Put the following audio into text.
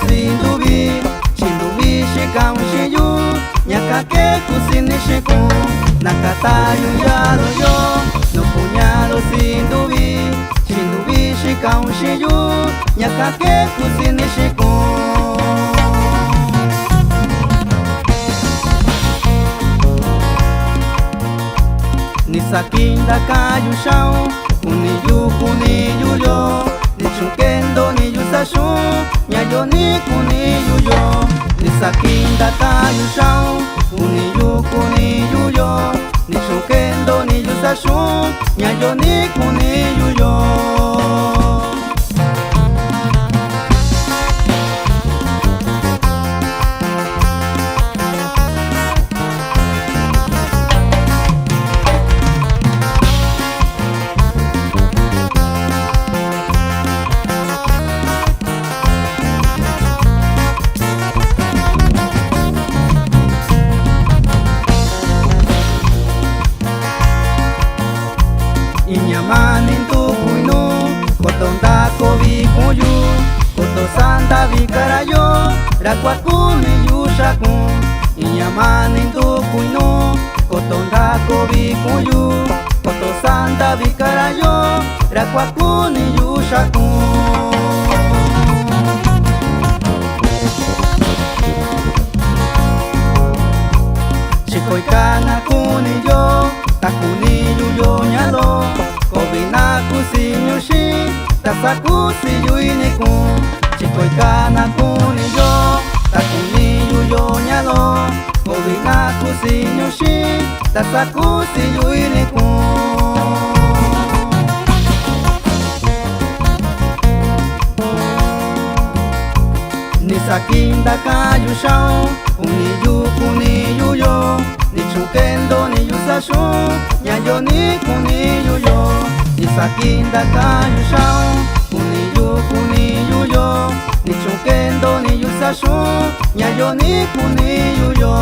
sindubi shika shiyu nyaka ke kusini shiku nakatayu yaro yo no puñado sindubi shika shiyu nyaka ke kusini shiku ni sakinda kayu shao kuniyu yo ni chukendo ni yusashu nyayo ni kuniyu yo ni sakinda kayu shao kuniyu yo ni chukendo ni yusashu nyayo ni kuniyu yo Inyamanin tu puinu kotonda kobi kuyu koto santa vikarayo rakwakuni yushaku Inyamanin tu puinu kotonda kobi kuyu koto santa vikarayo rakwakuni yushaku Chikoikana kuni yo takuni yuyo nyalo Kobina kusinyushi tasakusi yuiniku Chikoikana kuni yo takuni yuyo nyalo Kobina kusinyushi tasakusi yuiniku Nisakinda kayu shao kuniyu yo ni chukendo ni yusashu nyayo ni kuniyu yo Nisakinda kayu shao kuniyu yo ni chukendo ni yusashu nyayo ni kuniyu yo